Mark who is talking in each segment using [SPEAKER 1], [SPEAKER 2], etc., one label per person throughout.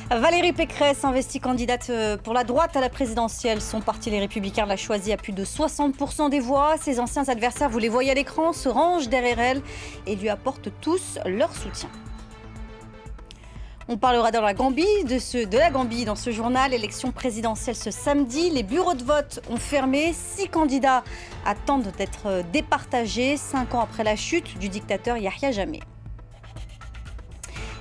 [SPEAKER 1] Valérie Pécresse, investie candidate pour la droite à la présidentielle. Son parti, les Républicains, l'a choisie à plus de 60% des voix. Ses anciens adversaires, vous les voyez à l'écran, se rangent derrière elle et lui apportent tous leur soutien. On parlera de la Gambie dans ce journal. Élection présidentielle ce samedi. Les bureaux de vote ont fermé. 6 candidats attendent d'être départagés 5 ans après la chute du dictateur Yahya Jammeh.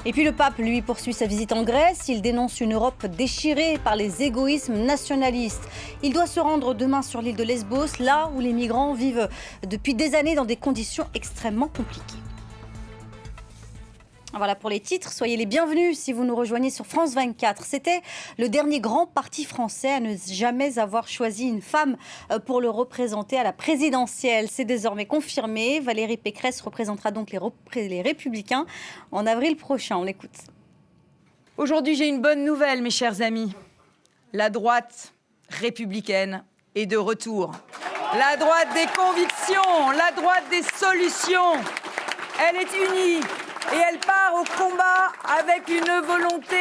[SPEAKER 1] Et puis le pape, lui, poursuit sa visite en Grèce. Il dénonce une Europe déchirée par les égoïsmes nationalistes. Il doit se rendre demain sur l'île de Lesbos, là où les migrants vivent depuis des années dans des conditions extrêmement compliquées. Voilà pour les titres. Soyez les bienvenus si vous nous rejoignez sur France 24. C'était le dernier grand parti français à ne jamais avoir choisi une femme pour le représenter à la présidentielle. C'est désormais confirmé. Valérie Pécresse représentera donc les Républicains en avril prochain. On l'écoute.
[SPEAKER 2] Aujourd'hui, j'ai une bonne nouvelle, mes chers amis. La droite républicaine est de retour. La droite des convictions, la droite des solutions. Elle est unie. Et elle part au combat avec une volonté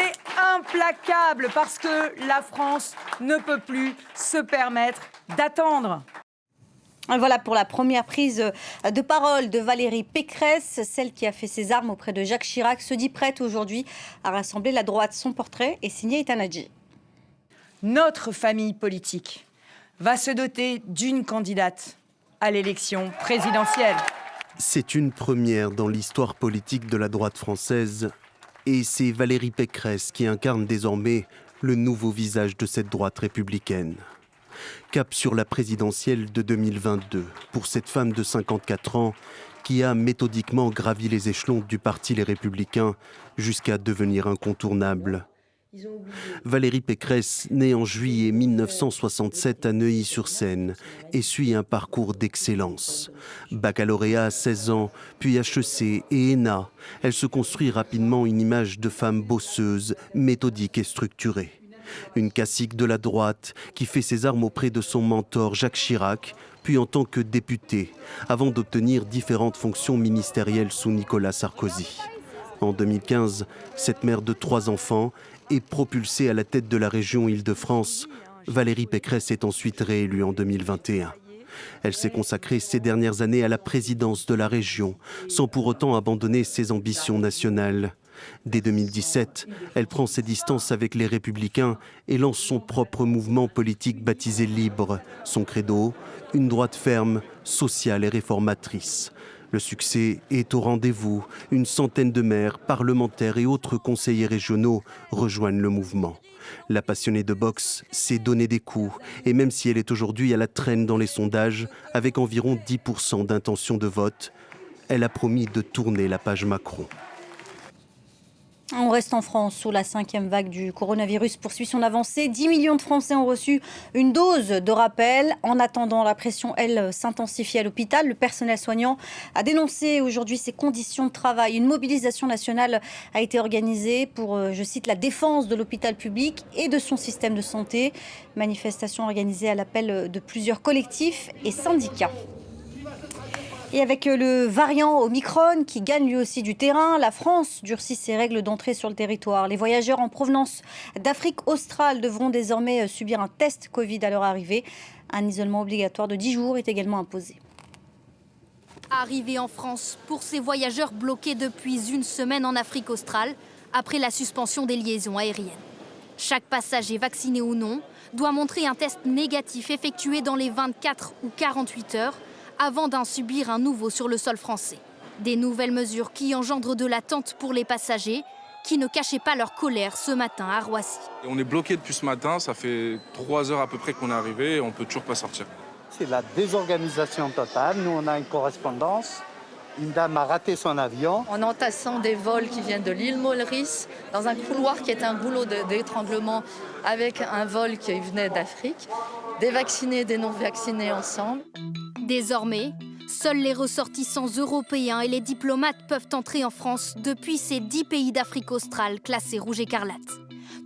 [SPEAKER 2] implacable parce que la France ne peut plus se permettre d'attendre.
[SPEAKER 1] Voilà pour la première prise de parole de Valérie Pécresse, celle qui a fait ses armes auprès de Jacques Chirac, se dit prête aujourd'hui à rassembler la droite. Son portrait est signé Ethan Hadji.
[SPEAKER 2] Notre famille politique va se doter d'une candidate à l'élection présidentielle.
[SPEAKER 3] C'est une première dans l'histoire politique de la droite française et c'est Valérie Pécresse qui incarne désormais le nouveau visage de cette droite républicaine. Cap sur la présidentielle de 2022 pour cette femme de 54 ans qui a méthodiquement gravi les échelons du parti Les Républicains jusqu'à devenir incontournable. Valérie Pécresse, née en juillet 1967 à Neuilly-sur-Seine, et suit un parcours d'excellence. Baccalauréat à 16 ans, puis HEC et ENA, elle se construit rapidement une image de femme bosseuse, méthodique et structurée. Une cacique de la droite qui fait ses armes auprès de son mentor Jacques Chirac, puis en tant que députée, avant d'obtenir différentes fonctions ministérielles sous Nicolas Sarkozy. En 2015, cette mère de 3 enfants est propulsée à la tête de la région Île-de-France. Valérie Pécresse est ensuite réélue en 2021. Elle s'est consacrée ces dernières années à la présidence de la région, sans pour autant abandonner ses ambitions nationales. Dès 2017, elle prend ses distances avec les Républicains et lance son propre mouvement politique baptisé Libre. Son credo, une droite ferme, sociale et réformatrice. Le succès est au rendez-vous. Une centaine de maires, parlementaires et autres conseillers régionaux rejoignent le mouvement. La passionnée de boxe s'est donné des coups. Et même si elle est aujourd'hui à la traîne dans les sondages, avec environ 10% d'intention de vote, elle a promis de tourner la page Macron.
[SPEAKER 1] On reste en France où la 5e vague du coronavirus poursuit son avancée. 10 millions de Français ont reçu une dose de rappel. En attendant, la pression, elle, s'intensifie à l'hôpital. Le personnel soignant a dénoncé aujourd'hui ses conditions de travail. Une mobilisation nationale a été organisée pour, je cite, la défense de l'hôpital public et de son système de santé. Manifestation organisée à l'appel de plusieurs collectifs et syndicats. Et avec le variant Omicron qui gagne lui aussi du terrain, la France durcit ses règles d'entrée sur le territoire. Les voyageurs en provenance d'Afrique australe devront désormais subir un test Covid à leur arrivée. Un isolement obligatoire de 10 jours est également imposé.
[SPEAKER 4] Arrivée en France pour ces voyageurs bloqués depuis une semaine en Afrique australe, après la suspension des liaisons aériennes. Chaque passager, vacciné ou non, doit montrer un test négatif effectué dans les 24 ou 48 heures avant d'en subir un nouveau sur le sol français. Des nouvelles mesures qui engendrent de l'attente pour les passagers qui ne cachaient pas leur colère ce matin à Roissy.
[SPEAKER 5] On est bloqué depuis ce matin, ça fait 3 heures à peu près qu'on est arrivé et on ne peut toujours pas sortir.
[SPEAKER 6] C'est la désorganisation totale. Nous, on a une correspondance. Une dame a raté son avion.
[SPEAKER 7] En entassant des vols qui viennent de l'île Maurice, dans un couloir qui est un goulot d'étranglement avec un vol qui venait d'Afrique, des vaccinés, des non-vaccinés ensemble.
[SPEAKER 4] Désormais, seuls les ressortissants européens et les diplomates peuvent entrer en France depuis ces 10 pays d'Afrique australe classés rouge écarlate.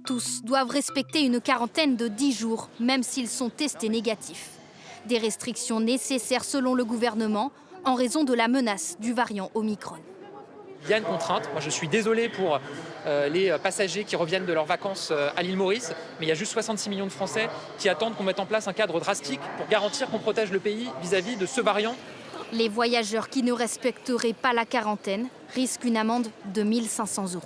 [SPEAKER 4] Tous doivent respecter une quarantaine de 10 jours, même s'ils sont testés négatifs. Des restrictions nécessaires selon le gouvernement, en raison de la menace du variant Omicron.
[SPEAKER 8] Il y a une contrainte. Moi, je suis désolé pour les passagers qui reviennent de leurs vacances à l'île Maurice, mais il y a juste 66 millions de Français qui attendent qu'on mette en place un cadre drastique pour garantir qu'on protège le pays vis-à-vis de ce variant.
[SPEAKER 4] Les voyageurs qui ne respecteraient pas la quarantaine risquent une amende de 1 500 €.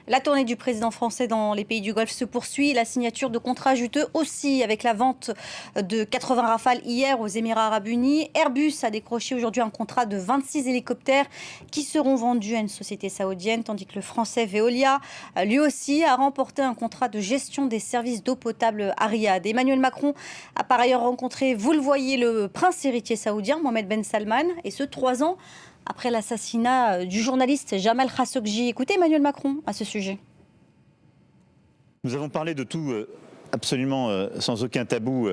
[SPEAKER 1] La tournée du président français dans les pays du Golfe se poursuit. La signature de contrats juteux aussi, avec la vente de 80 Rafales hier aux Émirats Arabes Unis. Airbus a décroché aujourd'hui un contrat de 26 hélicoptères qui seront vendus à une société saoudienne, tandis que le français Veolia, lui aussi, a remporté un contrat de gestion des services d'eau potable à Riyad. Emmanuel Macron a par ailleurs rencontré, vous le voyez, le prince héritier saoudien, Mohamed Ben Salman, et ce 3 ans après l'assassinat du journaliste Jamal Khashoggi. Écoutez Emmanuel Macron à ce sujet.
[SPEAKER 9] Nous avons parlé de tout absolument sans aucun tabou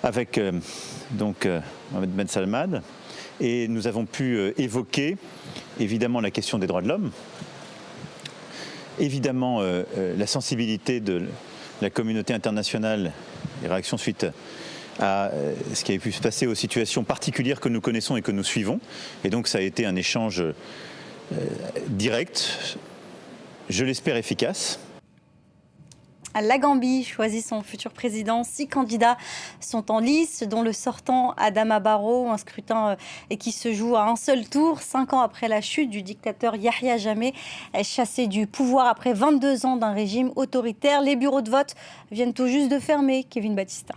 [SPEAKER 9] avec Mohamed Ben Salman, et nous avons pu évoquer évidemment la question des droits de l'homme, évidemment la sensibilité de la communauté internationale, les réactions suite à ce qui avait pu se passer aux situations particulières que nous connaissons et que nous suivons. Et donc ça a été un échange direct, je l'espère efficace.
[SPEAKER 1] La Gambie choisit son futur président. 6 candidats sont en lice, dont le sortant Adama Barrow, un scrutin qui se joue à un seul tour, 5 ans après la chute du dictateur Yahya Jammeh, chassé du pouvoir après 22 ans d'un régime autoritaire. Les bureaux de vote viennent tout juste de fermer. Kevin Battista.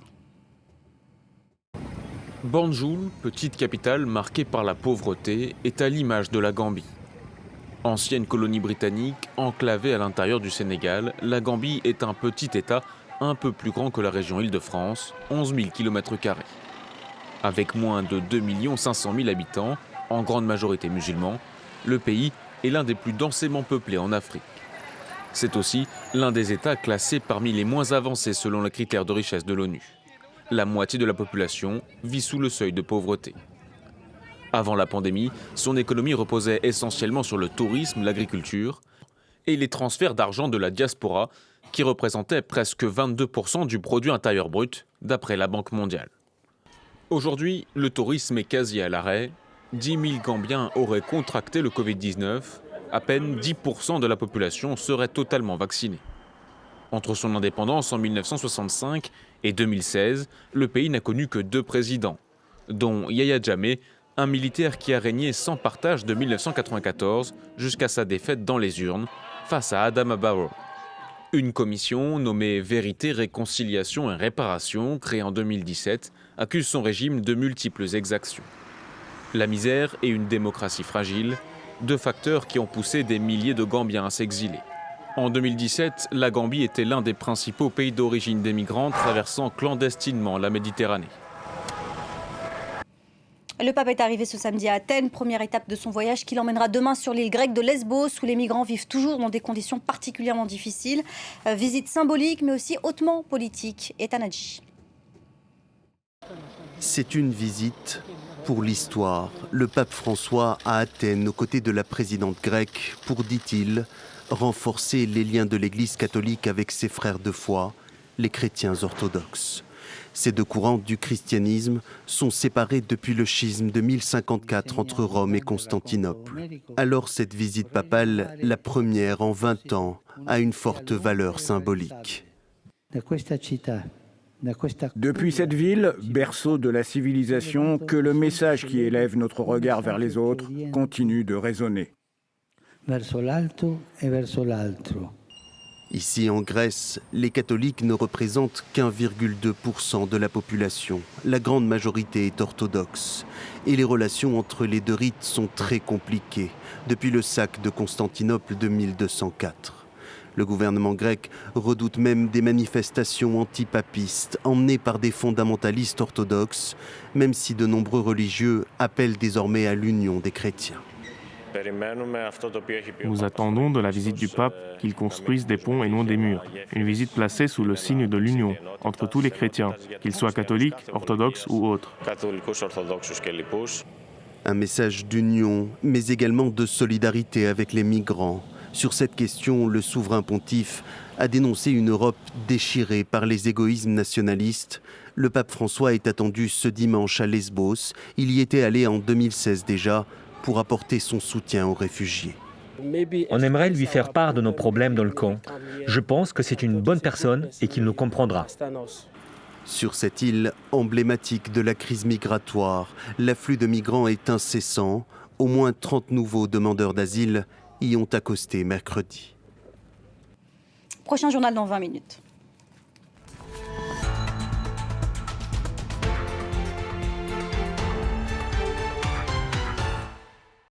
[SPEAKER 10] Banjul, petite capitale marquée par la pauvreté, est à l'image de la Gambie. Ancienne colonie britannique, enclavée à l'intérieur du Sénégal, la Gambie est un petit État un peu plus grand que la région Île-de-France, 11 000 km². Avec moins de 2 500 000 habitants, en grande majorité musulmans, le pays est l'un des plus densément peuplés en Afrique. C'est aussi l'un des États classés parmi les moins avancés selon les critères de richesse de l'ONU. La moitié de la population vit sous le seuil de pauvreté. Avant la pandémie, son économie reposait essentiellement sur le tourisme, l'agriculture et les transferts d'argent de la diaspora qui représentaient presque 22% du produit intérieur brut d'après la Banque mondiale. Aujourd'hui, le tourisme est quasi à l'arrêt. 10 000 Gambiens auraient contracté le Covid-19. À peine 10% de la population serait totalement vaccinée. Entre son indépendance en 1965 et 2016, le pays n'a connu que 2 présidents, dont Yahya Jammeh, un militaire qui a régné sans partage de 1994 jusqu'à sa défaite dans les urnes face à Adama Barrow. Une commission nommée Vérité, Réconciliation et Réparation, créée en 2017, accuse son régime de multiples exactions. La misère et une démocratie fragile, 2 facteurs qui ont poussé des milliers de Gambiens à s'exiler. En 2017, la Gambie était l'un des principaux pays d'origine des migrants traversant clandestinement la Méditerranée.
[SPEAKER 1] Le pape est arrivé ce samedi à Athènes, première étape de son voyage qui l'emmènera demain sur l'île grecque de Lesbos, où les migrants vivent toujours dans des conditions particulièrement difficiles. Visite symbolique, mais aussi hautement politique. Et Tanadji.
[SPEAKER 3] C'est une visite pour l'histoire. Le pape François à Athènes, aux côtés de la présidente grecque, pour, dit-il, renforcer les liens de l'Église catholique avec ses frères de foi, les chrétiens orthodoxes. Ces 2 courants du christianisme sont séparés depuis le schisme de 1054 entre Rome et Constantinople. Alors cette visite papale, la première en 20 ans, a une forte valeur symbolique.
[SPEAKER 11] Depuis cette ville, berceau de la civilisation, que le message qui élève notre regard vers les autres continue de résonner.
[SPEAKER 3] Ici en Grèce, les catholiques ne représentent qu'1,2% de la population. La grande majorité est orthodoxe. Et les relations entre les 2 rites sont très compliquées, depuis le sac de Constantinople de 1204. Le gouvernement grec redoute même des manifestations antipapistes emmenées par des fondamentalistes orthodoxes, même si de nombreux religieux appellent désormais à l'union des chrétiens.
[SPEAKER 12] Nous attendons de la visite du pape qu'il construise des ponts et non des murs. Une visite placée sous le signe de l'union entre tous les chrétiens, qu'ils soient catholiques, orthodoxes ou autres.
[SPEAKER 3] Un message d'union, mais également de solidarité avec les migrants. Sur cette question, le souverain pontife a dénoncé une Europe déchirée par les égoïsmes nationalistes. Le pape François est attendu ce dimanche à Lesbos. Il y était allé en 2016 déjà, pour apporter son soutien aux réfugiés.
[SPEAKER 13] On aimerait lui faire part de nos problèmes dans le camp. Je pense que c'est une bonne personne et qu'il nous comprendra.
[SPEAKER 3] Sur cette île emblématique de la crise migratoire, l'afflux de migrants est incessant. Au moins 30 nouveaux demandeurs d'asile y ont accosté mercredi.
[SPEAKER 1] Prochain journal dans 20 minutes.